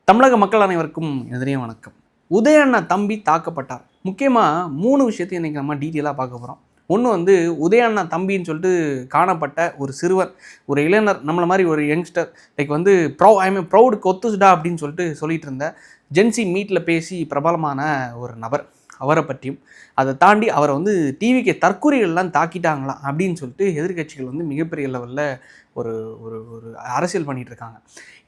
தமிழக மக்கள் அனைவருக்கும் எதிரே வணக்கம். உதயண்ணா தம்பி தாக்கப்பட்டார். முக்கியமாக 3 விஷயத்தையும் இன்றைக்கி நம்ம டீட்டெயிலாக பார்க்க போகிறோம். ஒன்று வந்து உதயண்ணா தம்பின்னு சொல்லிட்டு காணப்பட்ட ஒரு சிறுவர், ஒரு இளைஞர், நம்மளை மாதிரி ஒரு யங்ஸ்டர், லைக் வந்து ப்ரௌடு கொத்துஸ்டா அப்படின்னு சொல்லிட்டு இருந்த ஜென்சி மீட்டில் பேசி பிரபலமான ஒரு நபர். அவரை பற்றியும் அதை தாண்டி அவரை வந்து டிவிக்கு தற்கொலைகள்லாம் தாக்கிட்டாங்களாம் அப்படின்னு சொல்லிட்டு எதிர்கட்சிகள் வந்து மிகப்பெரிய லெவலில் ஒரு ஒரு ஒரு அரசியல் பண்ணிகிட்டு இருக்காங்க.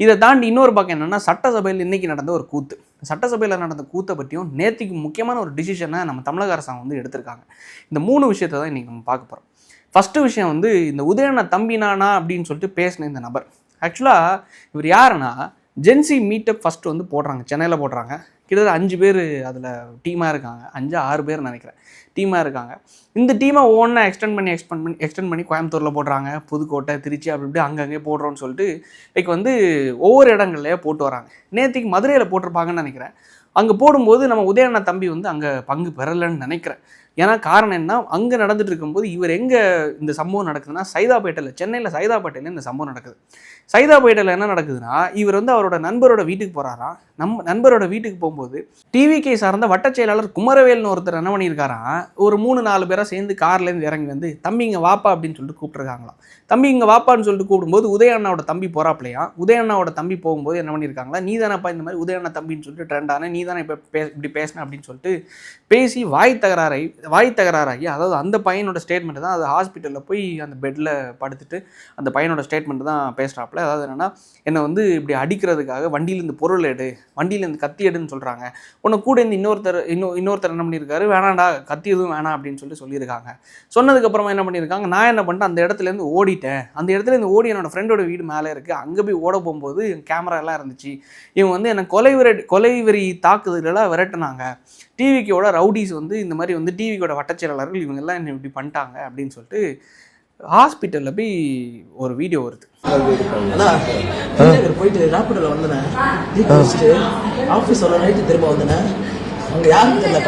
இதை தாண்டி இன்னொரு பக்கம் என்னென்னா, சட்டசபையில் இன்றைக்கி நடந்த ஒரு கூத்து, சட்டசபையில் நடந்த கூத்தை பற்றியும் நேற்றுக்கு முக்கியமான ஒரு டிசிஷனை நம்ம தமிழக அரசாங்கம் வந்து எடுத்திருக்காங்க. இந்த 3 விஷயத்தை தான் இன்றைக்கி நம்ம பார்க்க போகிறோம். ஃபஸ்ட்டு விஷயம் வந்து இந்த உதயண்ணா தம்பினானா அப்படின்னு சொல்லிட்டு பேசின இந்த நபர். ஆக்சுவலாக இவர் யாருன்னா, ஜென்சி மீட்டப் ஃபஸ்ட்டு வந்து போடுறாங்க, சென்னையில் போடுறாங்க. கிட்டத்தட்ட 5 பேர் அதில் டீமாக இருக்காங்க, 5-6 பேர் நினைக்கிறேன் டீமாக இருக்காங்க. இந்த டீமை ஒவ்வொன்றா எக்ஸ்டெண்ட் பண்ணி கோயம்புத்தூரில் போடுறாங்க, புதுக்கோட்டை, திருச்சி, அப்படி இப்படி அங்கங்கே போடுறோன்னு சொல்லிட்டு லைக் வந்து ஒவ்வொரு இடங்கள்லேயே போட்டு வராங்க. நேற்றுக்கு மதுரையில் போட்டிருப்பாங்கன்னு நினைக்கிறேன். அங்கே போடும்போது நம்ம உதயண்ணா தம்பி வந்து அங்கே பங்கு பெறலைன்னு நினைக்கிறேன். ஏன்னா காரணம் என்ன, அங்கே நடந்துட்டு இருக்கும்போது இவர் எங்கே இந்த சம்பவம் நடக்குதுன்னா, சைதாப்பேட்டையில், சென்னையில் சைதாப்பேட்டையில் இந்த சம்பவம் நடக்குது. சைதாப்பேட்டையில் என்ன நடக்குதுன்னா, இவர் வந்து அவரோட நண்பரோட வீட்டுக்கு போகிறாராம். நண்பரோட வீட்டுக்கு போகும்போது டிவிகே சார்ந்த வட்ட செயலாளர் குமரவேல்னு ஒருத்தர் என்ன பண்ணியிருக்காராம், ஒரு 3-4 பேராக சேர்ந்து கார்லேருந்து இறங்கி வந்து தம்பி இங்கே வாப்பா அப்படின்னு சொல்லிட்டு கூப்பிட்டுருக்காங்களாம். தம்பி இங்கே வாப்பான்னு சொல்லிட்டு கூப்பிடும்போது உதயண்ணாவோட தம்பி போகிறாப்லையா. உதயண்ணாவோட தம்பி போகும்போது என்ன பண்ணியிருக்காங்களா, நீ தானப்பா இந்த மாதிரி உதயண்ணா தம்பின்னு சொல்லிட்டு ட்ரெண்டான, நீ தானே இப்போ இப்படி பேசின அப்படின்னு சொல்லிட்டு பேசி வாய் தகராறாகி, அதாவது அந்த பையனோட ஸ்டேட்மெண்ட் தான், அது ஹாஸ்பிட்டலில் போய் அந்த பெட்டில் படுத்துட்டு அந்த பையனோட ஸ்டேட்மெண்ட் தான் பேசுகிறாப்புல. அதாவது என்னென்னா, என்னை வந்து இப்படி அடிக்கிறதுக்காக வண்டியிலேருந்து பொருள் எடு, வண்டியிலேருந்து கத்தி எடுன்னு சொல்கிறாங்க. உன்னை கூட இருந்து இன்னொருத்தர் என்ன பண்ணியிருக்காரு, வேணாண்டா கத்தி எதுவும் வேணாம் அப்படின்னு சொல்லியிருக்காங்க. சொன்னதுக்கப்புறமா என்ன பண்ணியிருக்காங்க, நான் என்ன பண்ணிட்டேன், அந்த இடத்துலேருந்து ஓடிட்டேன். அந்த இடத்துலேருந்து ஓடி என்னோடய ஃப்ரெண்டோட வீடு மேலே இருக்குது, அங்கே போய் ஓட போகும்போது கேமரா எல்லாம் இருந்துச்சு. இவங்க வந்து என்னை கொலைவெறி தாக்குதலெல்லாம் விரட்டினாங்க. டிவிக்கோட ரவுடிஸ் வந்து இந்த மாதிரி வந்து டிவிக்கோட வட்டச்செயலாளர்கள் இவங்கெல்லாம் என்ன இப்படி பண்ணிட்டாங்க அப்படின்னு சொல்லிட்டு ஹாஸ்பிட்டலில் போய் ஒரு வீடியோ வருது. போயிட்டு ராப்பிடல வந்தேன், ஆஃபீஸ் வர நைட்டு திரும்ப வந்தேன். அங்கே யாரும் தெரியல,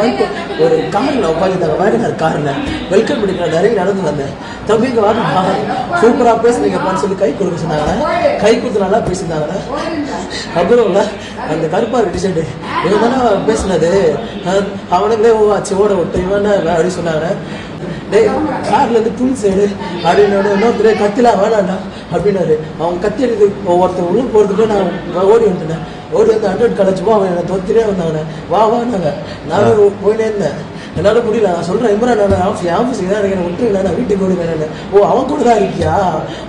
ஒரு காரில் உட்காந்துருந்தாங்க, வேகனர் காரில் வெல்கம் பண்ணிக்கிற நிறைய நடந்து வந்தேன். தம்பிங்க வாங்க சூப்பராக பேசுனீங்கப்பான்னு சொல்லி கை கொடுக்க சொன்னாங்க. கை கொடுத்து நல்லா பேசியிருந்தாங்க. அப்புறம் இல்லை அந்த கருப்பாக டிஷர்ட்டு இவன் தானே பேசினது, அவனுங்களே ஆச்சு ஓட விட்டு இவன் அப்படி சொன்னாங்க. டே கார்லேருந்து துணி சைடு அப்படின்னு இன்னொருத்தர் கத்திலாம் வேணாண்டா அப்படின்னாரு. அவங்க கத்தி எடுத்து ஒருத்தர் உள்ள போகிறதுக்கு நான் ஓடி வந்துட்டேன். ஓடி வந்து 100 கலைச்சுப்போ அவன் என்னை தொத்திரே வந்தாங்க. வாங்க நானும் போயினே இருந்தேன். என்னால் முடியல. நான் சொல்கிறேன், இம்ரான் நான் ஆஃபீஸுக்கு தான் இருக்கேன், விட்டுருங்க, நான் வீட்டுக்கு ஓடி வேணான்னு. ஓ அவன் கூட தான் இருக்கியா,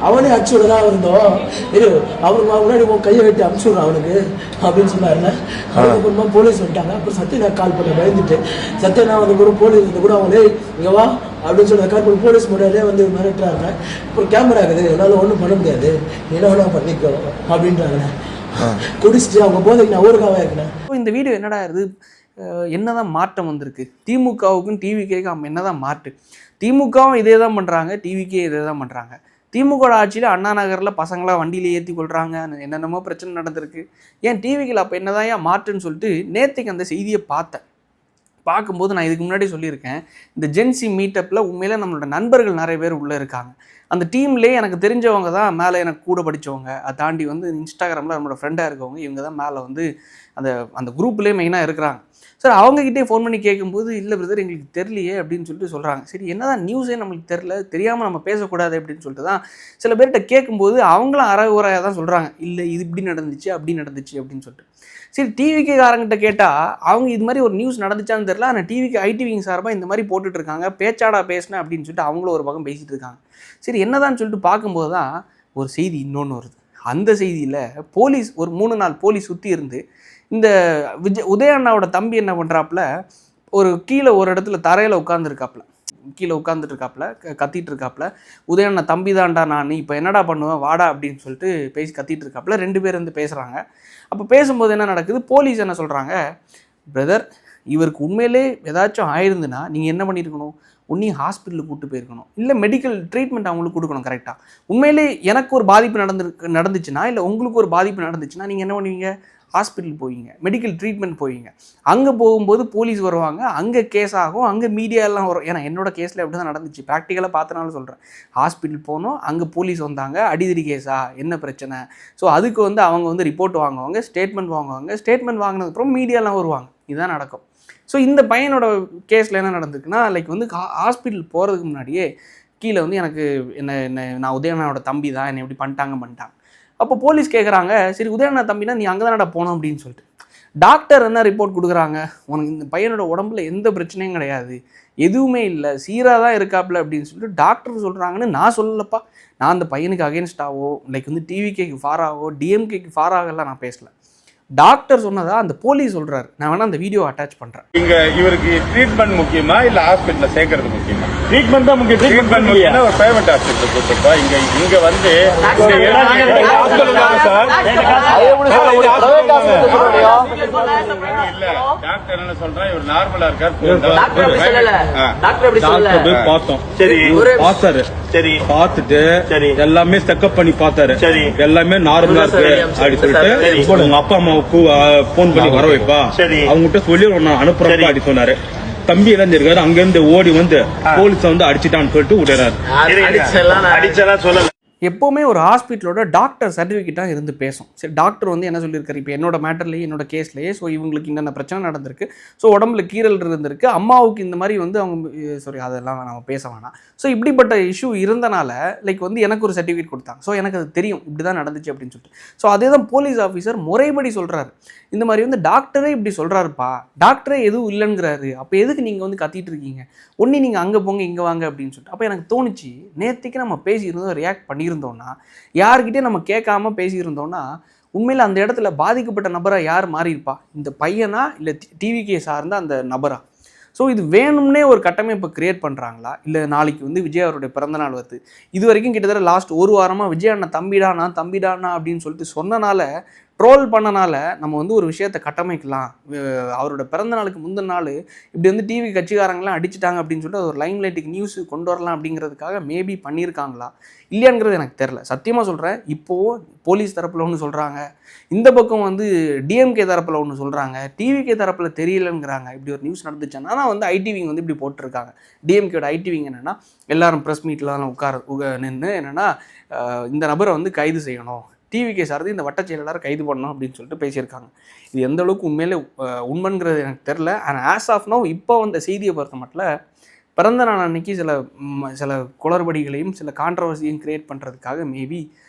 அவனே அடிச்சு விடதான் இருந்தோம், இரு அவருக்கு முன்னாடி கையை வெட்டி அனுப்பிச்சு விட்றான் அவனுக்கு அப்படின்னு சொன்னாருங்க. அதுக்கப்புறமா போலீஸ் வந்துட்டாங்க. அப்புறம் சத்யனா கால் பண்ண பயந்துட்டு, சத்யனா வந்து கூட போலீஸ் வந்து கூட அவங்களே இங்கே வா அப்படின்னு சொல்லி கால் பண்ணி போலீஸ் முன்னாடியே வந்து மிரட்டுறாங்க. அப்புறம் கேமரா இருக்குது, என்னால் ஒன்றும் பண்ண முடியாது, என்ன வேணா பண்ணிக்கோ அப்படின்றாங்க. குடிச்சிட்டு அவங்க போதைக்கு நான் ஊருக்காவே இருக்கிறேன். இந்த வீடியோ என்னடா இருக்குது, என்னதான் மாற்றம் வந்திருக்கு திமுகவுக்கும் டிவிகேக்கும், என்னதான் மாற்று. திமுகவும் இதே தான் பண்ணுறாங்க, டிவிக்கே இதே தான் பண்ணுறாங்க. திமுக ஆட்சியில் அண்ணா நகரில் பசங்களாம் வண்டியில் ஏற்றி கொள்கிறாங்க, என்னென்னமோ பிரச்சனை நடந்திருக்கு. ஏன் டிவிக்கில் அப்போ என்னதான் ஏன் மாற்றுன்னு சொல்லிட்டு நேற்றுக்கு அந்த செய்தியை பார்க்கும்போது நான் இதுக்கு முன்னாடி சொல்லியிருக்கேன், இந்த ஜென்சி மீட்டப்பில் உண்மையிலே நம்மளோட நண்பர்கள் நிறைய பேர் உள்ளே இருக்காங்க. அந்த டீம்லேயே எனக்கு தெரிஞ்சவங்க தான் மேலே எனக்கு கூட படித்தவங்க, அதை தாண்டி வந்து இன்ஸ்டாகிராமில் நம்மளோட ஃப்ரெண்டாக இருக்கவங்க, இவங்க தான் மேலே வந்து அந்த குரூப்லேயே மெயினாக இருக்கிறாங்க. சார் அவங்ககிட்டே ஃபோன் பண்ணி கேட்கும்போது, இல்லை பிரதர் எங்களுக்கு தெரியலையே அப்படின்னு சொல்லிட்டு சொல்கிறாங்க. சரி என்னதான் நியூஸே நம்மளுக்கு தெரியாமல் நம்ம பேசக்கூடாது அப்படின்னு சொல்லிட்டு தான் சில பேர்கிட்ட கேட்கும்போது அவங்களும் அறகுறையாக தான் சொல்கிறாங்க, இல்லை இது இப்படி நடந்துச்சு அப்படி நடந்துச்சு அப்படின்னு சொல்லிட்டு. சரி டிவிக்கு காரங்கிட்ட கேட்டால் அவங்க இது மாதிரி ஒரு நியூஸ் நடந்துச்சான்னு தெரியல, ஆனால் டிவிக்கு ஐடிவிங்க சார்பாக இந்த மாதிரி போட்டுட்ருக்காங்க, பேச்சாடா பேசினேன் அப்படின்னு சொல்லிட்டு அவங்களும் ஒரு பக்கம் பேசிகிட்டு இருக்காங்க. சரி என்னதான்னு சொல்லிட்டு பார்க்கும்போது தான் ஒரு செய்தி இன்னொன்று வருது. அந்த செய்தியில் போலீஸ் ஒரு 3 நாள் போலீஸ் சுற்றி இருந்து இந்த உதயண்ணாவோட தம்பி என்ன பண்ணுறாப்புல, கீழே ஒரு இடத்துல தரையில் உட்காந்துட்டு இருக்காப்புல, கத்திட்டு இருக்காப்புல. உதயண்ணா தம்பி தான்டா நான், இப்போ என்னடா பண்ணுவேன் வாடா அப்படின்னு சொல்லிட்டு பேசி கத்திட்டு இருக்காப்புல. 2 பேர் வந்து பேசுகிறாங்க. அப்போ பேசும்போது என்ன நடக்குது, போலீஸ் என்ன சொல்கிறாங்க, பிரதர் இவருக்கு உண்மையிலே ஏதாச்சும் ஆயிருந்துன்னா நீங்கள் என்ன பண்ணியிருக்கணும்? ஒன்றையும் ஹாஸ்பிட்டலுக்கு கூப்பிட்டு போயிருக்கணும், இல்லை மெடிக்கல் ட்ரீட்மெண்ட் அவங்களுக்கு கொடுக்கணும் கரெக்டாக. உண்மையிலே எனக்கு ஒரு பாதிப்பு நடந்துச்சுன்னா, இல்லை உங்களுக்கு ஒரு பாதிப்பு நடந்துச்சுன்னா நீங்கள் என்ன பண்ணுவீங்க? ஹாஸ்பிட்டல் போவீங்க, மெடிக்கல் ட்ரீட்மெண்ட் போவீங்க. அங்கே போகும்போது போலீஸ் வருவாங்க, அங்கே கேஸ் ஆகும், அங்கே மீடியாலாம் வரும். ஏன்னா என்னோட கேஸில் எப்படி தான் நடந்துச்சு, ப்ராக்டிக்கலாக பார்த்தனால சொல்கிறேன். ஹாஸ்பிட்டல் போனோம், அங்கே போலீஸ் வந்தாங்க, அடிதடி கேஸா, என்ன பிரச்சனை, ஸோ அதுக்கு வந்து அவங்க வந்து ரிப்போர்ட் வாங்குவாங்க, ஸ்டேட்மெண்ட் வாங்குவாங்க, ஸ்டேட்மெண்ட் வாங்கினதுக்கப்புறம் மீடியாலாம் வருவாங்க. இதுதான் நடக்கும். ஸோ இந்த பையனோட கேஸில் என்ன நடந்திருக்குன்னா, லைக் வந்து ஹாஸ்பிட்டல் போகிறதுக்கு முன்னாடியே கீழே வந்து எனக்கு என்ன நான் உதயண்ணனோட தம்பி தான், என்னை எப்படி பண்ணிட்டாங்க. அப்போ போலீஸ் கேட்குறாங்க, சரி உதயண்ணா தம்பினா நீ அங்கே தானடா போனோம் அப்படின்னு சொல்லிட்டு. டாக்டர் என்ன ரிப்போர்ட் கொடுக்குறாங்க, உனக்கு இந்த பையனோட உடம்புல எந்த பிரச்சனையும் கிடையாது, எதுவுமே இல்லை, சீராக தான் இருக்காப்புல அப்படின்னு சொல்லிட்டு டாக்டர் சொல்கிறாங்கன்னு நான் சொல்லலப்பா. நான் அந்த பையனுக்கு அகேன்ஸ்டாவோ, லைக் வந்து டிவிகேக்கு ஃபாராவோ, டிஎம்கேக்கு ஃபாராகலாம் நான் பேசலை. டாக்டர் சொன்னதா அந்த போலீஸ் சொல்றாரு. நான் வேணா அந்த வீடியோ அட்டாச் பண்றேன். இங்க இவருக்கு ட்ரீட்மெண்ட் முக்கியமா இல்ல ஹாஸ்பிடல்ல சேர்க்கறது முக்கியமா? ட்ரீட்மெண்ட் தான் முக்கியம். ட்ரீட்மெண்ட் முக்கியம். ஒரு பிரைவேட் ஹாஸ்பிடல் கூப்பிட்டா இங்க வந்து இல்ல டாக்டர் என்ன சொல்றா, இவர் நார்மலா இருக்காரு. பார்த்தோம், சரி பார்த்தாரு, சரி பார்த்துட்டு எல்லாமே செக்அப் பண்ணி பார்த்தாரு, சரி எல்லாமே நார்மலா இருக்கு அப்படி சொல்லிட்டு உங்க அப்பா அம்மாவுக்கு போன் பண்ணி வர வைப்பா, அவங்ககிட்ட சொல்லி நான் அனுப்புறப்பா அப்படி சொன்னாரு. தம்பி எல்லாம் இருக்காரு, அங்க இருந்து ஓடி வந்து போலீஸ் வந்து அடிச்சுட்டான்னு சொல்லிட்டு விடுறாரு. அடிச்செல்லாம் சொல்லல. எப்போவுமே ஒரு ஹாஸ்பிட்டலோட டாக்டர் சர்டிஃபிகேட்டாக இருந்து பேசும். சரி டாக்டர் வந்து என்ன சொல்லியிருக்காரு, இப்போ என்னோட மேட்டர்லேயே என்னோட கேஸ்லேயே, ஸோ இவங்களுக்கு என்னென்ன பிரச்சனை நடந்திருக்கு, ஸோ உடம்புல கீரல் இருந்திருக்கு, அம்மாவுக்கு இந்த மாதிரி வந்து அவங்க சாரி அதெல்லாம் நம்ம பேச வேணாம். ஸோ இப்படிப்பட்ட இஷ்யூ இருந்தனால லைக் வந்து எனக்கு ஒரு சர்டிஃபிகேட் கொடுத்தாங்க. ஸோ எனக்கு அது தெரியும் இப்படி தான் நடந்துச்சு அப்படின்னு சொல்லிட்டு. ஸோ அதே தான் போலீஸ் ஆஃபீஸர் முறைப்படி சொல்கிறாரு, இந்த மாதிரி வந்து டாக்டரே இப்படி சொல்கிறாருப்பா, டாக்டரே எதுவும் இல்லைங்கிறாரு, அப்போ எதுக்கு நீங்கள் வந்து கத்திட்டு இருக்கீங்க, ஒன்று நீங்கள் அங்கே போங்க இங்கே வாங்க அப்படின்னு சொல்லிட்டு. அப்போ எனக்கு தோணுச்சு, நேற்றுக்கு நம்ம பேசியிருந்தோம், ரியாக்ட் பண்ணியிருந்தோம்னா, யார்கிட்டே நம்ம கேட்காம பேசியிருந்தோம்னா, உண்மையில் அந்த இடத்துல பாதிக்கப்பட்ட நபராக யார் மாறியிருப்பா, இந்த பையனா இல்லை டிவிகே சார்ந்த அந்த நபரா? ஸோ இது வேணும்னே ஒரு கட்டமைப்பை கிரியேட் பண்ணுறாங்களா, இல்லை நாளைக்கு வந்து விஜய் அவருடைய பிறந்தநாள் வருது, இது வரைக்கும் கிட்டத்தட்ட லாஸ்ட் ஒரு வாரமாக விஜய் அண்ணா தம்பிடானா அப்படின்னு சொல்லிட்டு சொன்னனால, ட்ரோல் பண்ணனால நம்ம வந்து ஒரு விஷயத்தை கட்டமைக்கலாம், அவரோட பிறந்த நாளுக்கு முந்தின நாள் இப்படி வந்து டிவி கட்சிக்காரங்களாம் அடிச்சிட்டாங்க அப்படின்னு சொல்லிட்டு அது ஒரு லைம் லைட்டுக்கு நியூஸ் கொண்டு வரலாம் அப்படிங்கிறதுக்காக மேபி பண்ணியிருக்காங்களா இல்லையாங்கிறது எனக்கு தெரில. சத்தியமாக சொல்கிறேன், இப்போது போலீஸ் தரப்பில் ஒன்று சொல்கிறாங்க, இந்த பக்கம் வந்து டிஎம்கே தரப்பில் ஒன்று சொல்கிறாங்க, டிவிகே தரப்பில் தெரியலங்கிறாங்க. இப்படி ஒரு நியூஸ் நடந்துச்சுன்னா ஆனால் வந்து ஐடிவிங் வந்து இப்படி போட்டிருக்காங்க. டிஎம்கேயோட ஐடிவிங் என்னென்னா, எல்லாரும் ப்ரெஸ் மீட்டில் நின்று என்னென்னா இந்த நபரை வந்து கைது செய்யணும், டிவிகே சார்ந்து இந்த வட்ட செயலாளர் கைது பண்ணணும் அப்படின்னு சொல்லிட்டு பேசியிருக்காங்க. இது எந்த அளவுக்கு உண்மையிலே உண்மைங்கிறது எனக்கு தெரில. ஆனால் ஆஸ் ஆஃப் நோ இப்போ வந்த செய்தியை பொறுத்த மட்டும் பிறந்த நாள் அன்னைக்கு சில குளறுபடிகளையும் சில கான்ட்ரவர்சியையும் கிரியேட் பண்ணுறதுக்காக மேபி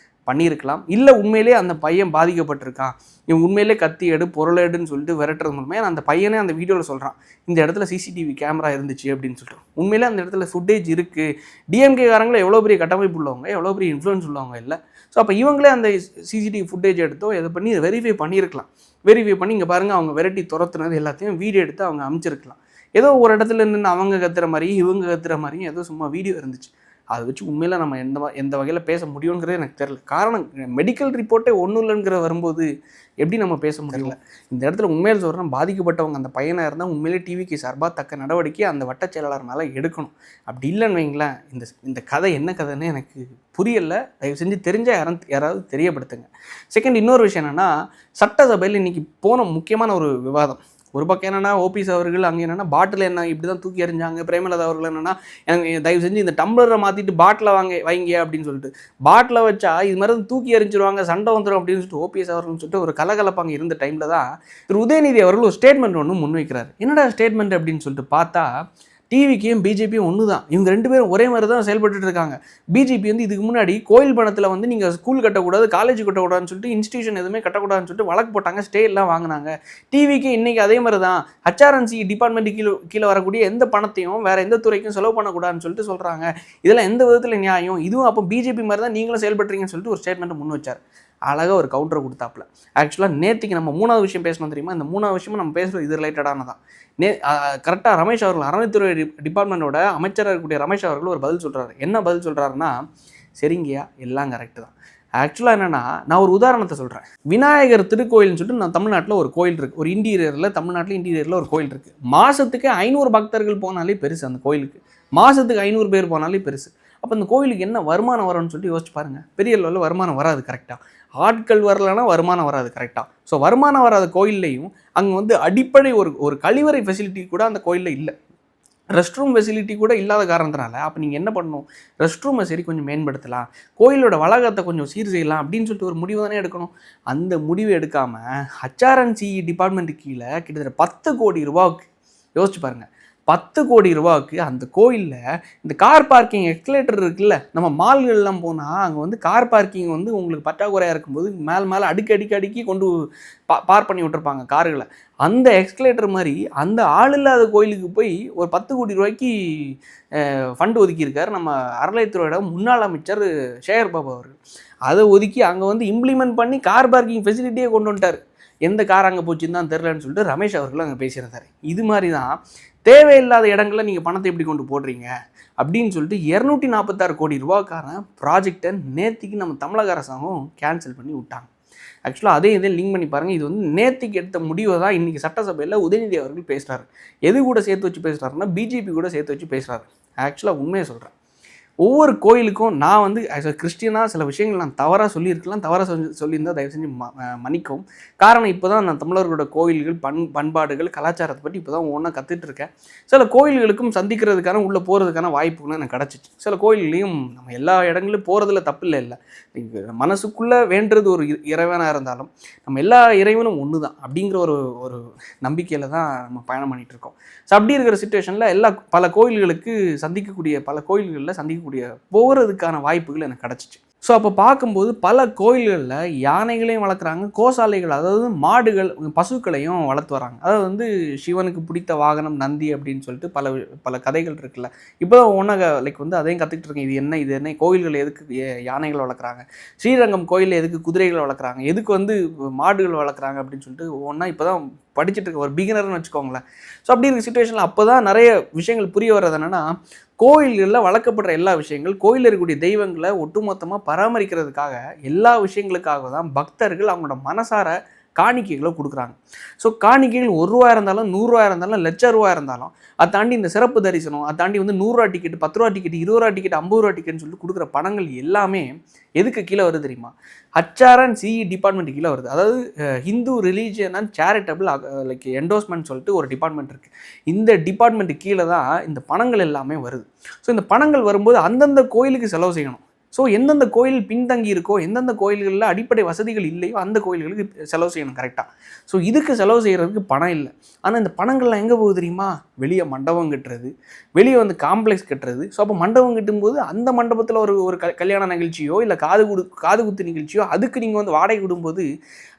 பண்ணியிருக்கலாம். இல்லை உண்மையிலே அந்த பையன் பாதிக்கப்பட்டிருக்கான், இவன் உண்மையிலே கத்தி எடு பொருளேடுன்னு சொல்லிட்டு விரட்டுறது மூலமே அந்த பையனே அந்த வீடியோவில் சொல்கிறான், இந்த இடத்துல சிசிடிவி கேமரா இருந்துச்சு அப்படின்னு சொல்லிட்டு. உண்மையிலே அந்த இடத்துல ஃபுட்டேஜ் இருக்குது. டிஎம்கே காரங்களே எவ்வளோ பெரிய கட்டமைப்பு உள்ளவங்க, எவ்வளோ பெரிய இன்ஃப்ளூயன்ஸ் உள்ளவங்க இல்லை. ஸோ அப்போ இவங்களே அந்த சிசிடிவி ஃபுட்டேஜ் எடுத்தோ இதை பண்ணி வெரிஃபை பண்ணியிருக்கலாம். வெரிஃபை பண்ணி இங்கே பாருங்கள் அவங்க விரட்டி துரத்துனது எல்லாத்தையும் வீடியோ எடுத்து அவங்க அமைச்சிருக்கலாம். ஏதோ ஒரு இடத்துல நின்று அவங்க கத்துற மாதிரியும் இவங்க கத்துற மாதிரியும் ஏதோ சும்மா வீடியோ இருந்துச்சு. அதை வச்சு உண்மையில் நம்ம எந்த வகையில் பேச முடியுங்கிறது எனக்கு தெரியல. காரணம் மெடிக்கல் ரிப்போர்ட்டே ஒன்றும் இல்லைங்கிற வரும்போது எப்படி நம்ம பேச முடியல. இந்த இடத்துல உண்மையில் சொல்கிறேன், பாதிக்கப்பட்டவங்க அந்த பையனாக இருந்தால் உண்மையிலே டிவிக்கு சார்பாக தக்க நடவடிக்கை அந்த வட்ட செயலாளர் மேலே எடுக்கணும். அப்படி இல்லைன்னு வைங்களேன், இந்த கதை என்ன கதைன்னு எனக்கு புரியலை. தயவு செஞ்சு தெரிஞ்சால் யாராவது தெரியப்படுத்துங்க. செகண்ட் இன்னொரு விஷயம் என்னென்னா, சட்டசபையில் இன்றைக்கி போன முக்கியமான ஒரு விவாதம். ஒரு பக்கம் என்னென்னா ஓபிஎஸ் அவர்கள் அங்கே என்னென்னா பாட்டில் என்ன இப்படி தான் தூக்கி எறிஞ்சாங்க, பிரேமலதா அவர்கள் என்னென்னா எனக்கு தயவு செஞ்சு இந்த டம்ளரை மாற்றிட்டு பாட்டில் வைங்க அப்படின்னு சொல்லிட்டு, பாட்டில் வச்சா இது மாதிரி தான் தூக்கி எறிஞ்சிருவாங்க, சண்டை வந்துடும் அப்படின்னு சொல்லிட்டு ஓபிஎஸ் அவர்கள்னு சொல்லிட்டு ஒரு கலகலப்பாங்க இருந்த டைமில் தான் திரு உதயநிதி அவர்கள் ஒரு ஸ்டேட்மெண்ட் ஒன்று முன்வைக்கிறார். என்னடா ஸ்டேட்மெண்ட் அப்படின்னு சொல்லிட்டு பார்த்தா, டிவிக்கும் பிஜேபியும் ஒன்று தான், இவங்க ரெண்டு பேரும் ஒரே மாதிரி தான் செயல்பட்டு இருக்காங்க. பிஜேபி வந்து இதுக்கு முன்னாடி கோயில் பணத்தில் வந்து நீங்கள் ஸ்கூல் கட்டக்கூடாது, காலேஜ் கட்டக்கூடாதுன்னு சொல்லிட்டு, இன்ஸ்டியூஷன் எதுவுமே கட்டக்கூடாதுன்னு சொல்லிட்டு வழக்கு போட்டாங்க, ஸ்டே எல்லாம் வாங்கினாங்க. டிவிக்கு இன்றைக்கி அதே மாதிரி தான், ஹச்ஆர்என்சி டிபார்ட்மெண்ட்டு கீழே வரக்கூடிய எந்த பணத்தையும் வேறு எந்த துறைக்கும் செலவு பண்ணக்கூடாதுன்னு சொல்லிட்டு சொல்கிறாங்க. இதெல்லாம் எந்த விதத்தில் நியாயம், இதுவும் அப்போ பிஜேபி மாதிரி தான் நீங்களும் செயல்படுறீங்கன்னு சொல்லிட்டு ஒரு ஸ்டேட்மெண்ட்டை முன் வச்சார். அழகாக ஒரு கவுண்டரை கொடுத்தாப்புல. ஆக்சுவலாக நேற்றுக்கு நம்ம 3வது விஷயம் பேசணும் தெரியுமா, இந்த 3வது விஷயமும் நம்ம பேசுகிறது இது ரிலேட்டடானதான். கரெக்டாக ரமேஷ் அவர்கள் அறநிலைத்துறை டிபார்ட்மெண்ட்டோட அமைச்சராக இருக்கக்கூடிய ரமேஷ் அவர்கள் ஒரு பதில் சொல்கிறாரு. என்ன பதில் சொல்கிறாருன்னா, சரிங்கய்யா எல்லாம் கரெக்டு தான், ஆக்சுவலாக என்னென்னா, நான் ஒரு உதாரணத்தை சொல்கிறேன். விநாயகர் திருக்கோயில்னு சொல்லிட்டு நான் தமிழ்நாட்டில் ஒரு கோயில் இருக்குது. ஒரு இன்டீரியரில், தமிழ்நாட்டில் இன்டீரியரில் ஒரு கோயில் இருக்குது. மாதத்துக்கு 500 பக்தர்கள் போனாலே பெருசு அந்த கோயிலுக்கு. மாதத்துக்கு 500 பேர் போனாலே பெருசு. அப்போ அந்த கோயிலுக்கு என்ன வருமானம் வரும்னு சொல்லிட்டு யோசிச்சு பாருங்கள். பெரிய லெவலில் வருமானம் வராது. கரெக்டாக ஆட்கள் வரலைன்னா வருமானம் வராது. கரெக்டாக. ஸோ வருமானம் வராத கோயில்லையும் அங்கே வந்து அடிப்படை ஒரு கழிவறை ஃபெசிலிட்டி கூட அந்த கோயிலில் இல்லை. ரெஸ்ட் ரூம் ஃபெசிலிட்டி கூட இல்லாத காரணத்தினால அப்போ நீங்கள் என்ன பண்ணணும், ரெஸ்ட் ரூமை சரி கொஞ்சம் மேம்படுத்தலாம், கோயிலோட வளாகத்தை கொஞ்சம் சீர் செய்யலாம் அப்படின்னு சொல்லிட்டு ஒரு முடிவு தானே எடுக்கணும். அந்த முடிவு எடுக்காமல் HRNCE டிபார்ட்மெண்ட்டு கீழே கிட்டத்தட்ட 10 கோடி ரூபாவுக்கு யோசிச்சு பாருங்கள். 10 கோடி ரூபாவுக்கு அந்த கோயிலில் இந்த கார் பார்க்கிங் எக்ஸ்கலேட்டர் இருக்குல்ல, நம்ம மால்கள்லாம் போனால் அங்கே வந்து கார் பார்க்கிங் வந்து உங்களுக்கு பற்றாக்குறையாக இருக்கும்போது மேலே அடுக்கி கொண்டு பார்க் பண்ணி விட்டுருப்பாங்க கார்களை. அந்த எக்ஸ்கலேட்டர் மாதிரி அந்த ஆள் இல்லாத கோயிலுக்கு போய் ஒரு 10 கோடி ரூபாய்க்கு ஃபண்டு ஒதுக்கியிருக்காரு நம்ம அறநிலையத்துறையோட முன்னாள் அமைச்சர் சேகர் பாபு அவர்கள். அதை ஒதுக்கி அங்கே வந்து இம்ப்ளிமெண்ட் பண்ணி கார் பார்க்கிங் ஃபெசிலிட்டியே கொண்டு வந்துட்டார். எந்த கார் அங்கே போச்சுன்னு தான் தெரிலன்னு சொல்லிட்டு ரமேஷ் அவர்கள் அங்கே பேசியிருந்தார். இது மாதிரி தான் தேவையில்லாத இடங்களில் நீங்கள் பணத்தை எப்படி கொண்டு போடுறீங்க அப்படின்னு சொல்லிட்டு 246 கோடி ரூபாய்க்கான ப்ராஜெக்டை நேற்றுக்கு நம்ம தமிழக அரசாங்கம் கேன்சல் பண்ணி விட்டாங்க. ஆக்சுவலாக அதே இதை லிங்க் பண்ணி பாருங்கள். இது வந்து நேற்றுக்கு எடுத்த முடிவை தான் இன்றைக்கி சட்டசபையில் உதயநிதி அவர்கள் பேசுகிறாரு. எது கூட சேர்த்து வச்சு பேசுகிறாருன்னா பிஜேபி கூட சேர்த்து வச்சு பேசுகிறாரு. ஆக்சுவலாக உண்மையை சொல்கிறேன், ஒவ்வொரு கோயிலுக்கும் நான் வந்து கிறிஸ்டியனாக சில விஷயங்கள் நான் தவறாக சொல்லியிருக்கலாம், தவறாக சொல்லியிருந்தால் தயவு செஞ்சு மன்னிக்கவும். காரணம் இப்போ தான் நான் தமிழர்களோட கோயில்கள் பண்பாடுகள் கலாச்சாரத்தை பற்றி இப்போ தான் ஒவ்வொன்றா கற்றுட்டு இருக்கேன். சில கோயில்களுக்கும் சந்திக்கிறதுக்கான உள்ளே போகிறதுக்கான வாய்ப்புகளும் எனக்கு கிடச்சிச்சு. சில கோயில்களையும் நம்ம எல்லா இடங்களும் போகிறதுல தப்பு இல்லை. மனசுக்குள்ளே வேண்டுறது ஒரு இறைவனாக இருந்தாலும் நம்ம எல்லா இறைவனும் ஒன்று தான் அப்படிங்கிற ஒரு நம்பிக்கையில் தான் நம்ம பயணம் பண்ணிகிட்டு இருக்கோம். ஸோ அப்படி இருக்கிற சுச்சுவேஷனில் பல கோயில்களில் சந்திக்கக்கூடிய போகிறதுக்கான வாய்ப்புகள் எனக்கு கிடச்சிச்சு. ஸோ அப்போ பார்க்கும்போது பல கோயில்களில் யானைகளையும் வளர்க்குறாங்க, கோசாலைகள் அதாவது மாடுகள் பசுக்களையும் வளர்த்து வராங்க. அதாவது வந்து சிவனுக்கு பிடித்த வாகனம் நந்தி அப்படின்னு சொல்லிட்டு பல கதைகள் இருக்குல்ல. இப்போ தான் ஒன்றா வந்து அதையும் கற்றுக்கிட்டு இருக்கேன். இது என்ன கோயில்கள் எதுக்கு யானைகள் வளர்க்குறாங்க, ஸ்ரீரங்கம் கோயிலில் எதுக்கு குதிரைகள் வளர்க்குறாங்க, எதுக்கு வந்து மாடுகள் வளர்க்குறாங்க அப்படின்னு சொல்லிட்டு ஒன்றா இப்போ தான் படிச்சுட்டு இருக்க ஒரு பிகினர்னு வச்சுக்கோங்களேன். ஸோ அப்படி இருக்க சுச்சுவேஷனில் அப்போ தான் நிறைய விஷயங்கள் புரிய வர்றது என்னென்னா, கோயில்களில் வளர்க்கப்படுற எல்லா விஷயங்கள், கோயிலில் இருக்கக்கூடிய தெய்வங்களை ஒட்டுமொத்தமாக பராமரிக்கிறதுக்காக எல்லா விஷயங்களுக்காக தான் பக்தர்கள் அவங்களோட மனசார காணிக்கைகளை கொடுக்குறாங்க. ஸோ காணிக்கைகள் 1 ரூபா இருந்தாலும் 100 ரூபா இருந்தாலும் ₹1,00,000 இருந்தாலும் அதை தாண்டி இந்த சிறப்பு தரிசனம், அதை தாண்டி வந்து 100 ரூபா டிக்கெட், 10 ரூபா டிக்கெட், 20 ரூபா டிக்கெட், 50 ரூபா டிக்கெட்னு சொல்லிட்டு கொடுக்குற பணங்கள் எல்லாமே எதுக்கு கீழே வருது தெரியுமா? HRNCE டிபார்ட்மெண்ட் கீழே வருது. அதாவது Hindu religion and charitable endorsement சொல்லிட்டு ஒரு டிபார்ட்மெண்ட் இருக்குது. இந்த டிபார்ட்மெண்ட்டு கீழே தான் இந்த பணங்கள் எல்லாமே வருது. ஸோ இந்த பணங்கள் வரும்போது அந்தந்த கோயிலுக்கு செலவு செய்யணும். ஸோ எந்தெந்த கோயில் பின்தங்கி இருக்கோ, எந்தெந்த கோயில்களில் அடிப்படை வசதிகள் இல்லையோ அந்த கோயில்களுக்கு செலவு செய்யணும் கரெக்டாக. ஸோ இதுக்கு செலவு செய்கிறதுக்கு பணம் இல்லை. ஆனால் இந்த பணங்கள்லாம் எங்கே போகுது தெரியுமா? வெளியே மண்டபம் கட்டுறது, வெளியே வந்து காம்ப்ளெக்ஸ் கட்டுறது. ஸோ அப்போ மண்டபம் கட்டும்போது அந்த மண்டபத்தில் ஒரு கல்யாண நிகழ்ச்சியோ இல்லை காது குத்து நிகழ்ச்சியோ அதுக்கு நீங்கள் வந்து வாடகை விடும்போது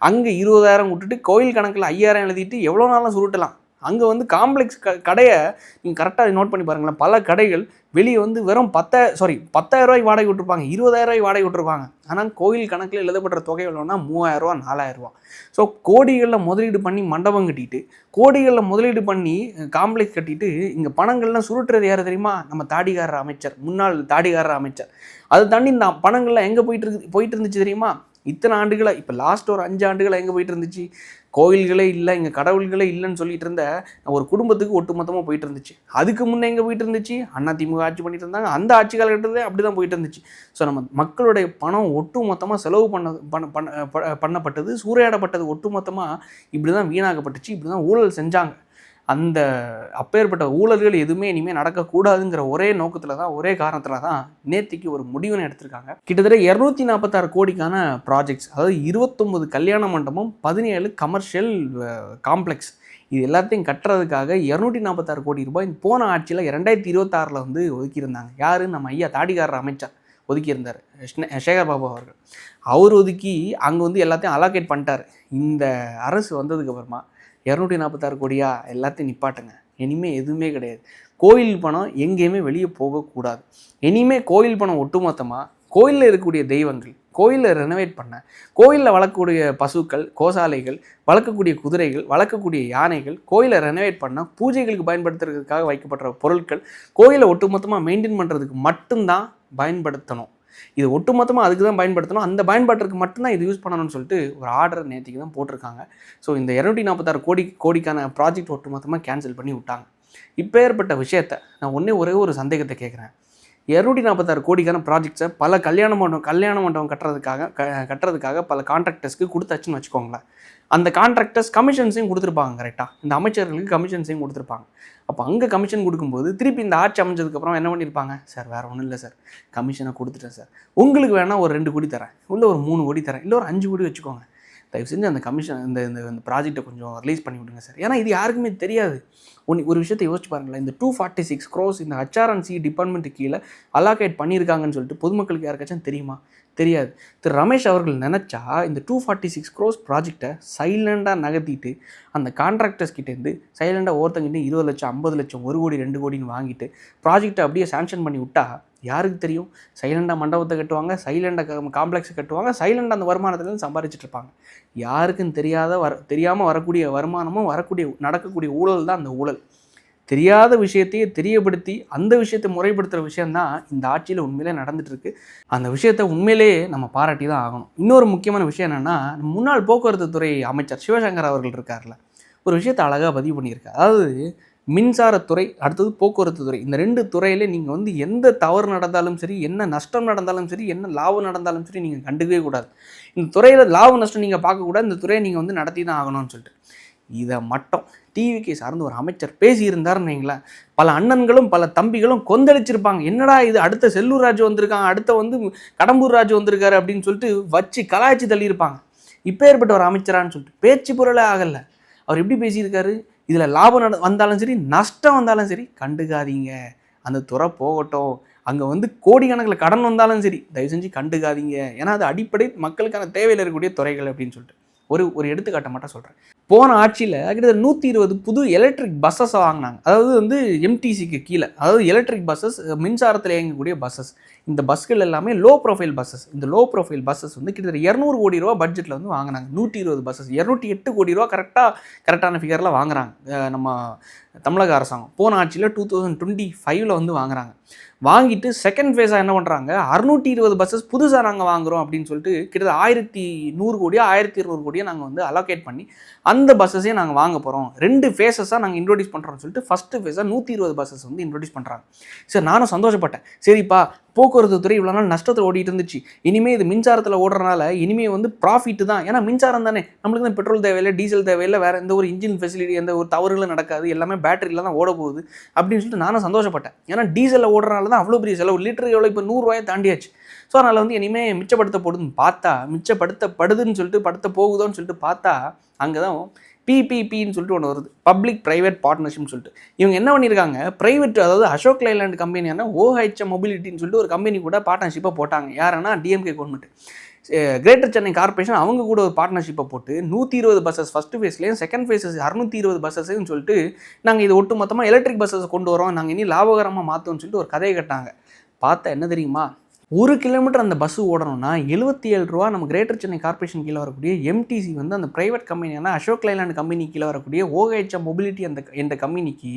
அங்கே 20,000 விட்டுட்டு கோயில் கணக்கில் 5,000 எழுதிட்டு எவ்வளோ நாளும் சுருட்டலாம். அங்கே வந்து காம்ப்ளெக்ஸ் கடையை நீங்கள் கரெக்டாக நோட் பண்ணி பாருங்களேன். பல கடைகள் வெளியே வந்து வெறும் 10,000 ரூபாய்க்கு வாடகை விட்டுருப்பாங்க, 20,000 ரூபாய்க்கு வாடகை விட்டுருப்பாங்க. ஆனால் கோயில் கணக்கில் எழுதப்படுற தொகை எவ்வளோன்னா 3,000 ரூபா, 4,000 ரூபா. ஸோ கோடிகளில் முதலீடு பண்ணி மண்டபம் கட்டிட்டு, கோடிகளில் முதலீடு பண்ணி காம்ப்ளெக்ஸ் கட்டிட்டு இங்கே பணங்கள்லாம் சுருட்டுறது யார் தெரியுமா? நம்ம தாடிகாரர் அமைச்சர், முன்னாள் தாடிகாரர் அமைச்சர். அதை தாண்டி இந்த பணங்கள்லாம் எங்கே போயிட்டு இருந்துச்சு தெரியுமா? இத்தனை ஆண்டுகளாக, இப்போ லாஸ்ட் ஒரு 5 ஆண்டுகளாக எங்கே போயிட்டு இருந்துச்சு? கோயில்களே இல்லை, இங்கே கடவுள்களே இல்லைன்னு சொல்லிட்டு இருந்த ஒரு குடும்பத்துக்கு ஒட்டுமொத்தமாக போயிட்டு இருந்துச்சு. அதுக்கு முன்னே எங்கே போயிட்டு இருந்துச்சு? அதிமுக ஆட்சி பண்ணிட்டு இருந்தாங்க. அந்த ஆட்சி காலகட்டத்தில் அப்படி தான் போயிட்டு இருந்துச்சு. ஸோ நம்ம மக்களுடைய பணம் ஒட்டுமொத்தமாக செலவு பண்ணப்பட்டது, சூறையாடப்பட்டது, ஒட்டுமொத்தமாக இப்படி தான் வீணாக்கப்பட்டுச்சு, இப்படி தான் ஊழல் செஞ்சாங்க. அந்த அப்பேற்பட்ட ஊழல்கள் எதுவுமே இனிமேல் நடக்கக்கூடாதுங்கிற ஒரே நோக்கத்தில் தான், ஒரே காரணத்தில் தான் நேற்றுக்கு ஒரு முடிவுன்னு எடுத்திருக்காங்க. கிட்டத்தட்ட 246 கோடிக்கான ப்ராஜெக்ட்ஸ், அதாவது 29 கல்யாண மண்டபம், 17 கமர்ஷியல் காம்ப்ளெக்ஸ், இது எல்லாத்தையும் கட்டுறதுக்காக 246 கோடி ரூபாய் போன ஆட்சியில் 2026 வந்து ஒதுக்கியிருந்தாங்க. யார்? நம்ம ஐயா தாடிகாரர் அமைச்சர் ஒதுக்கியிருந்தார், சேகர் பாபு அவர்கள். அவர் ஒதுக்கி அங்கே வந்து எல்லாத்தையும் அலோகேட் பண்ணிட்டார். இந்த அரசு வந்ததுக்கப்புறமா 246 கோடியா எல்லாத்தையும் நிப்பாட்டுங்க, இனிமேல் எதுவுமே கிடையாது. கோயில் பணம் எங்கேயுமே வெளியே போகக்கூடாது. இனிமேல் கோயில் பணம் ஒட்டுமொத்தமாக கோயிலில் இருக்கக்கூடிய தெய்வங்கள், கோயிலில் ரெனோவேட் பண்ண, கோயிலில் வளர்க்கக்கூடிய பசுக்கள், கோசாலைகள், வளர்க்கக்கூடிய குதிரைகள், வளர்க்கக்கூடிய யானைகள், கோயிலை ரெனோவேட் பண்ண, பூஜைகளுக்கு பயன்படுத்துறதுக்காக வைக்கப்பட்ட பொருட்கள், கோயிலை ஒட்டுமொத்தமாக மெயின்டைன் பண்ணுறதுக்கு மட்டும்தான் பயன்படுத்தணும். இது ஒட்டுமொத்தமாக அதுக்கு தான் பயன்படுத்தணும், அந்த பயன்பாட்டிற்கு மட்டும்தான் இது யூஸ் பண்ணணும்னு சொல்லிட்டு ஒரு ஆர்டர் நேற்றுக்கு தான் போட்டிருக்காங்க. ஸோ இந்த 246 கோடிக்கான ப்ராஜெக்ட் ஒட்டுமொத்தமாக கேன்சல் பண்ணி விட்டாங்க. இப்போ ஏற்பட்ட விஷயத்தை நான் ஒரே ஒரு சந்தேகத்தை கேட்குறேன். 246 கோடிக்கான ப்ராஜெக்ட்ஸை பல கல்யாண மண்டபம் கட்டுறதுக்காக பல கான்ட்ராக்டர்ஸ்க்கு கொடுத்தாச்சுன்னு வச்சுக்கோங்களேன். அந்த கான்ட்ராக்டர்ஸ் கமிஷன்ஸையும் கொடுத்துருப்பாங்க. கரெக்டாக இந்த அமைச்சர்களுக்கு கமிஷன்ஸையும் கொடுத்துருப்பாங்க. அப்போ அங்கே கமிஷன் கொடுக்கும்போது திருப்பி இந்த ஆட்சி அமைஞ்சதுக்கப்புறம் என்ன பண்ணியிருப்பாங்க, சார் வேறு ஒன்றும் இல்லை சார், கமிஷனை கொடுத்துட்டேன் சார், உங்களுக்கு வேணால் ஒரு 2 கோடி தரேன், இல்லை ஒரு 3 கோடி தரேன், இல்லை ஒரு 5 கோடி வச்சுக்கோங்க, தயவு செஞ்சு அந்த கமிஷன் இந்த ப்ராஜெக்டை கொஞ்சம் ரிலீஸ் பண்ணி விடுங்க சார். ஏன்னா இது யாருக்குமே தெரியாது. ஒரு விஷயத்தை யோசிச்சு பாருங்களேன், இந்த 246 crores இந்த HRNC டிபார்ட்மெண்ட்டு கீழே அலாகேட் பண்ணியிருக்காங்கன்னு சொல்லிட்டு பொதுமக்களுக்கு யாருக்காச்சும் தெரியுமா? தெரியாது. திரு ரமேஷ் அவர்கள் நினச்சா இந்த 246 crores ப்ராஜெக்டை சைலண்டாக நகர்த்திட்டு அந்த கான்ட்ராக்டர்ஸ் கிட்டேருந்து சைலண்டாக ஒருத்தங்கிட்ட 20 லட்சம் 50 லட்சம் 1 கோடி 2 கோடின்னு வாங்கிட்டு ப்ராஜெக்டை அப்படியே சாங்ஷன் பண்ணி விட்டா யாருக்கு தெரியும்? சைலண்டாக மண்டபத்தை கட்டுவாங்க, சைலண்டாக காம்ப்ளெக்ஸை கட்டுவாங்க, சைலண்டாக அந்த வருமானத்துலேருந்து சம்பாதிச்சுட்டு இருப்பாங்க. யாருக்குன்னு தெரியாமல் வரக்கூடிய வருமானமும் நடக்கக்கூடிய ஊழல் தான் அந்த ஊழல். தெரியாத விஷயத்தையே தெரியப்படுத்தி அந்த விஷயத்தை முறைப்படுத்துகிற விஷயந்தான் இந்த ஆட்சியில் உண்மையிலே நடந்துகிட்ருக்கு. அந்த விஷயத்தை உண்மையிலேயே நம்ம பாராட்டி தான் ஆகணும். இன்னொரு முக்கியமான விஷயம் என்னென்னா, முன்னாள் போக்குவரத்து துறை அமைச்சர் சிவசங்கர் அவர்கள் இருக்கார்ல, ஒரு விஷயத்தை அழகாக பதிவு பண்ணியிருக்கார். அதாவது மின்சாரத்துறை, அடுத்தது போக்குவரத்து துறை, இந்த 2 துறையிலே நீங்கள் எந்த தவறு நடந்தாலும் சரி, என்ன நஷ்டம் நடந்தாலும் சரி, என்ன லாபம் நடந்தாலும் சரி, நீங்கள் கண்டுக்கவே கூடாது. இந்த துறையில் லாப நஷ்டம் நீங்கள் பார்க்கக்கூடாது, இந்த துறையை நீங்கள் நடத்தி தான் ஆகணும்னு சொல்லிட்டு இதை மட்டும் டிவிக்கு சார்ந்து ஒரு அமைச்சர் பேசியிருந்தாருன்னு வைங்களேன், பல அண்ணன்களும் பல தம்பிகளும் கொந்தளிச்சிருப்பாங்க. என்னடா இது, அடுத்த செல்லூர் ராஜு வந்திருக்காங்க, அடுத்த கடம்பூர் ராஜு வந்திருக்காரு அப்படின்னு சொல்லிட்டு வச்சு கலாய்ச்சி தள்ளியிருப்பாங்க. இப்போ ஏற்பட்ட ஒரு அமைச்சரான்னு சொல்லிட்டு பேச்சு பொருளே ஆகலை. அவர் எப்படி பேசியிருக்காரு, இதில் லாபம் வந்தாலும் சரி நஷ்டம் வந்தாலும் சரி கண்டுக்காதீங்க, அந்த துறை போகட்டும், அங்கே கோடிக்கணக்கில் கடன் வந்தாலும் சரி தயவு செஞ்சு கண்டுக்காதீங்க, ஏன்னா அது அடிப்படை மக்களுக்கான தேவையில் இருக்கக்கூடிய துறைகள் அப்படின்னு சொல்லிட்டு ஒரு எடுத்துக்காட்டை மட்டும் சொல்கிறேன். போன ஆட்சியில் கிட்டத்தட்ட 120 புது எலக்ட்ரிக் பஸ்ஸஸை வாங்கினாங்க. அதாவது எம்டிசிக்கு கீழே, அதாவது எலக்ட்ரிக் பஸ்ஸஸ், மின்சாரத்தில் இயங்கக்கூடிய பஸ்ஸஸ். இந்த பஸ்கள் எல்லாமே லோ ப்ரொஃபைல் பஸ்ஸஸ். இந்த லோ ப்ரொஃபைல் பஸ்ஸஸ் கிட்டத்தட்ட 200 கோடி ரூபா பட்ஜெட்டில் வாங்கினாங்க. 120 பஸ்ஸஸ் 208 கோடி ரூபா கரெக்டான ஃபிகரில் வாங்குறாங்க நம்ம தமிழக அரசாங்கம். போன ஆட்சியில் 2025 வாங்குறாங்க. வாங்கிட்டு செகண்ட் ஃபேஸாக என்ன பண்ணுறாங்க, 620 பஸ்ஸஸ் புதுசாக நாங்கள் வாங்குகிறோம் அப்படின்னு சொல்லிட்டு கிட்டத்தட்ட 1100 கோடியோ 1200 கோடியோ நாங்கள் அலோகேட் பண்ணி அந்த பஸ்ஸஸே நாங்கள் வாங்க போகிறோம், 2 ஃபேஸஸாக நாங்கள் இன்ட்ரோடியூஸ் பண்ணுறோம்னு சொல்லிட்டு ஃபஸ்ட்டு ஃபேஸாக 120 பஸ்ஸஸ் இன்ட்ரோடியூஸ் பண்ணுறாங்க. சரி, நானும் சந்தோஷப்பட்டேன். சரிப்பா, போக்குவரத்து துறை இவ்வளோ நாள் நஷ்டத்தில் ஓடிட்டு இருந்துச்சு, இனிமேல் இது மின்சாரத்தில் ஓடுறதுனால இனிமேல் ப்ராஃபிட்டு தான், ஏன்னா மின்சாரம் தானே, நம்மளுக்கு தான் பெட்ரோல் தேவையில்லை, டீசல் தேவையில்லை, வேறு எந்த ஒரு இன்ஜின் ஃபெசிலிட்டி எந்த ஒரு தவறுகளும் நடக்காது, எல்லாமே பேட்டரியில் தான் ஓட போகுது அப்படின்னு சொல்லிட்டு நானும் சந்தோஷப்பட்டேன். ஏன்னா டீசலில் ஓடுறதுனால தான் அவ்வளோ பெரிய செலவு, லிட்டருக்கு எவ்வளோ இப்போ 100 ரூபாயை தாண்டியாச்சு. ஸோ அதனால் இனிமேல் மிச்சப்படுத்தப்படுதுன்னு சொல்லிட்டு படுத்த போகுதோன்னு சொல்லிட்டு பார்த்தா அங்கே தான் பிபிபின்னு சொல்லிட்டு ஒன்று வருது, பப்ளிக் ப்ரைவேட் பார்ட்னர்ஷிப்னு சொல்லிட்டு. இவங்க என்ன பண்ணியிருக்காங்க, ப்ரைவேட், அதாவது அசோக் லைலாண்ட் கம்பெனியான OHM மொபிலிட்டின்னு சொல்லிட்டு ஒரு கம்பெனி கூட பார்ட்னர்ஷிப்பை போட்டாங்க. யாருன்னா DMK government. Greater Chennai corporation அவங்க கூட ஒரு பார்ட்னர்ஷிப்பை போட்டு 120 பஸ்ஸஸ் ஃபஸ்ட்டு ஃபேஸ்லேயும் செகண்ட் ஃபேஸஸ் 620 பஸ்ஸஸ்ன்னு சொல்லிட்டு நாங்கள் இது ஒட்டு மொத்தமாக எலக்ட்ரிக் பஸ்ஸஸ் கொண்டு வரோம், நாங்கள் இனி லாபகரமாக மாற்றோம்னு சொல்லிட்டு ஒரு கதையை கட்டாங்க. பார்த்தா என்ன தெரியுமா, 1 கிலோமீட்டர் அந்த பஸ்ஸு ஓடணும்னா 77 ரூபா நம்ம கிரேட்டர் சென்னை கார்பரேஷன் கீழே வரக்கூடிய எம்டிசி அந்த ப்ரைவேட் கம்பெனியான அசோக் லைலாண்ட் கம்பெனி கீழே வரக்கூடிய OHM மொபிலிட்டி அந்த கம்பெனிக்கு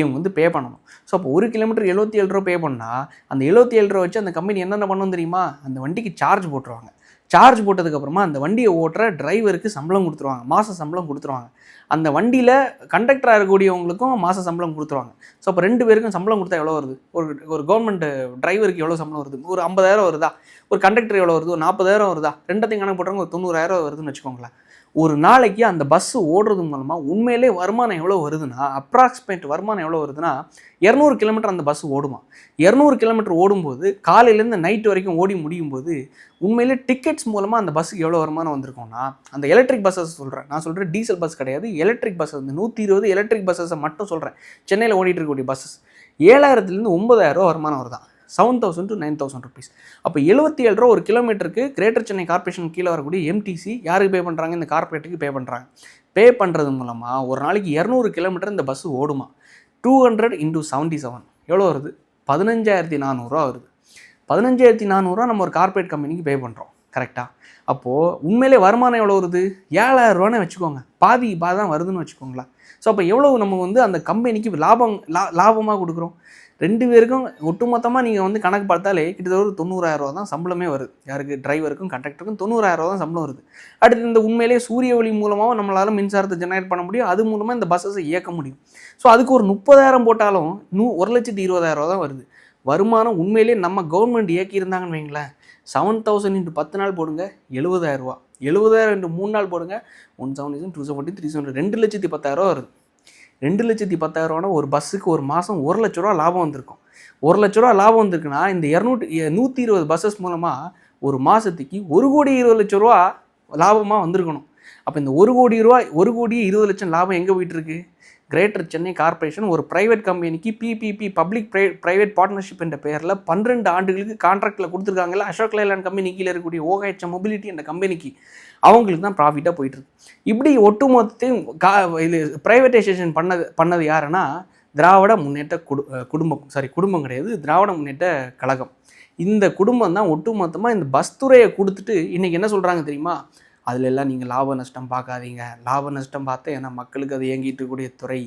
இவங்க பே பண்ணணும். ஸோ அப்போ 1 கிலோமீட்டர் 77 ரூபா பே பண்ணால் அந்த 77 ரூபா வச்சு அந்த கம்பெனி என்னென்ன பண்ணணும் தெரியுமா, அந்த வண்டிக்கு சார்ஜ் போட்டுருவாங்க. சார்ஜ் போட்டதுக்கப்புறமா அந்த வண்டியை ஓட்டுற டிரைவருக்கு சம்பளம் கொடுத்துருவாங்க, மாத சம்பளம் கொடுத்துருவாங்க. அந்த வண்டியில் கண்டக்டராக இருக்கக்கூடியவங்களுக்கும் மாத சம்பளம் கொடுத்துருவாங்க. ஸோ அப்போ 2 பேருக்கும் சம்பளம் கொடுத்தா எவ்வளோ வருது, ஒரு கவர்மெண்ட் டிரைவருக்கு எவ்வளோ சம்பளம் வருது, ஒரு 50,000 வருதா, ஒரு கண்டக்டர் எவ்வளோ வருது, ஒரு 40,000 வருதா, ரெண்டத்தையும் கணக்கு போட்டுறவங்க ஒரு 90,000 வருதுன்னு வச்சுக்கோங்களேன். ஒரு நாளைக்கு அந்த பஸ்ஸு ஓடுறது மூலமாக உண்மையிலே வருமானம் எவ்வளோ வருதுன்னா, அப்ராக்சிமேட் வருமானம் எவ்வளோ வருதுன்னா 200 கிலோமீட்டர் அந்த பஸ்ஸு ஓடுமா. 200 கிலோமீட்டர் ஓடும்போது காலையிலேருந்து நைட்டு வரைக்கும் ஓடி முடியும் போது உண்மையிலே டிக்கெட்ஸ் மூலமாக அந்த பஸ்ஸுக்கு எவ்வளோ வருமானம் வந்திருக்கும்னா, அந்த எலக்ட்ரிக் பஸ்ஸஸ் சொல்கிறேன், நான் சொல்கிறேன் டீசல் பஸ் கிடையாது, எலக்ட்ரிக் பஸ்ஸஸ் 120 எலக்ட்ரிக் பஸ்ஸஸை மட்டும் சொல்கிறேன். சென்னையில் ஓடிட்டு இருக்கக்கூடிய பஸ்ஸஸ் 7,000லேருந்து 9,000 ரூபா வருமானம் வருதான், 7,000 to 9,000 rupees. அப்போ 77 ரூபா ஒரு கிலோமீட்டருக்கு கிரேட்டர் சென்னை கார்பரேஷன் கீழே வரக்கூடிய எம்டிசி யாருக்கு பே பண்ணுறாங்க, இந்த கார்பரேட்டுக்கு பே பண்ணுறாங்க. பே பண்ணுறது மூலமாக ஒரு நாளைக்கு 200 கிலோமீட்டர் இந்த பஸ்ஸு ஓடுமா. 200 into 77 எவ்வளோ வருது, 15,400 ரூபா வருது. 15,400 நம்ம ஒரு கார்பரேட் கம்பெனிக்கு பே பண்ணுறோம், கரெக்டாக. அப்போது உண்மையிலே வருமானம் எவ்வளோ வருது, 7,000 ரூபான்னு வச்சுக்கோங்க, பாதி தான் வருதுன்னு வச்சுக்கோங்களேன். ஸோ அப்போ எவ்வளோ நம்ம அந்த கம்பெனிக்கு லாபமாக கொடுக்குறோம். 2 பேருக்கும் ஒட்டுமொத்தமாக நீங்கள் வந்து கணக்கு பார்த்தாலே கிட்டத்தட்ட ஒரு 90,000 ரூபா தான் சம்பளமே வருது. யாருக்கு? டிரைவருக்கும் கண்டக்டருக்கும் 90,000 ரூபா தான் சம்பளம் வருது. அடுத்து இந்த உண்மையிலேயே சூரிய ஒளி மூலமாக நம்மளால் மின்சாரத்தை ஜெனரேட் பண்ண முடியும். அது மூலமாக இந்த பஸ்ஸஸை இயக்க முடியும். ஸோ அதுக்கு ஒரு 30,000 போட்டாலும் 1,20,000 ரூபா தான் வருது. வருமானம் உண்மையிலேயே நம்ம கவர்மெண்ட் இயக்கியிருந்தாங்கன்னு வைங்களேன், 7,000 × 10 நாள் போடுங்க 70,000 ரூபா. 70,000 × 3 நாள் போடுங்க 170, 270, 370, 2,10,000 வருது. 2,10,000 ஒரு பஸ்ஸுக்கு ஒரு மாதம் 1 லட்ச ரூபா லாபம் வந்திருக்கும். 1 லட்ச ரூபா லாபம் வந்திருக்குன்னா இந்த 120 பஸ்ஸஸ் மூலமாக ஒரு மாதத்துக்கு 1,20,00,000 லாபமாக வந்திருக்கணும். அப்போ இந்த 1,20,00,000 லாபம் எங்கே போயிட்டுருக்கு? கிரேட்டர் சென்னை கார்ப்பரேஷன் ஒரு ப்ரைவேட் கம்பெனிக்கு பிபிபி பப்ளிக் ப்ரைவேட் பார்ட்னர்ஷிப் என்ற பெயரில் 12 ஆண்டுகளுக்கு கான்ட்ராக்டில் கொடுத்துருக்காங்கல்ல. அசோக் லேலண்ட் கம்பெனி கீழே இருக்கக்கூடிய OHM மொபிலிட்டி என்ற கம்பெனிக்கு அவங்களுக்கு தான் ப்ராஃபிட்டாக போயிட்டுருக்கு. இப்படி ஒட்டுமொத்தத்தையும் இது ப்ரைவேட்டைசேஷன் பண்ணது யாருன்னா திராவிட முன்னேற்ற குடும்பம் கிடையாது, திராவிட முன்னேற்ற கழகம். இந்த குடும்பம் தான் ஒட்டுமொத்தமாக இந்த பஸ் துறையை கொடுத்துட்டு இன்றைக்கி என்ன சொல்கிறாங்க தெரியுமா? அதில் எல்லாம் நீங்கள் லாப நஷ்டம் பார்க்காதீங்க, லாப நஷ்டம் பார்த்தா ஏன்னா மக்களுக்கு அது இயங்கிட்டு இருக்கக்கூடிய துறை,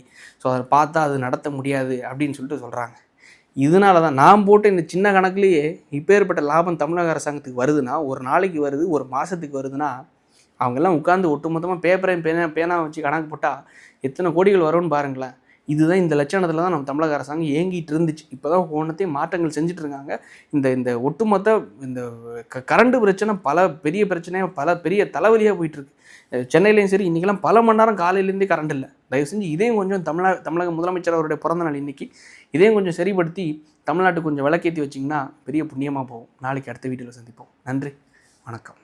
ஸோ அதை பார்த்தா அது நடத்த முடியாது அப்படின்னு சொல்லிட்டு சொல்கிறாங்க. இதனால தான் நான் போட்டு இந்த சின்ன கணக்குலேயே இப்பேற்பட்ட லாபம் தமிழக அரசாங்கத்துக்கு வருதுன்னா, ஒரு நாளைக்கு வருது, ஒரு மாதத்துக்கு வருதுன்னா, அவங்கெல்லாம் உட்காந்து ஒட்டுமொத்தமாக பேப்பரையும் பேனா வச்சு கணக்கு போட்டால் எத்தனை கோடிகள் வரும்னு பாருங்களேன். இதுதான் இந்த லட்சணத்தில் தான் நம்ம தமிழக அரசாங்கம் இயங்கிட்டு இருந்துச்சு. இப்போ தான் ஒவ்வொன்றத்தையும் மாற்றங்கள் செஞ்சுட்டு இருக்காங்க. இந்த ஒட்டுமொத்த இந்த கரண்ட் பிரச்சனை பல பெரிய பிரச்சனையாக பல பெரிய தலைவலியாக போயிட்டுருக்கு. சென்னையிலையும் சரி, இன்றைக்கெல்லாம் பல மணி நேரம் காலையிலேருந்தே கரண்ட் இல்லை. தயவு செஞ்சு இதையும் கொஞ்சம் தமிழக முதலமைச்சர் அவருடைய பிறந்தநாள் இன்றைக்கி, இதையும் கொஞ்சம் சரிப்படுத்தி தமிழ்நாட்டுக்கு கொஞ்சம் விளக்கேற்றி வச்சிங்கன்னா பெரிய புண்ணியமாக போகும். நாளைக்கு அடுத்த வீடியோவில் சந்திப்போம். நன்றி, வணக்கம்.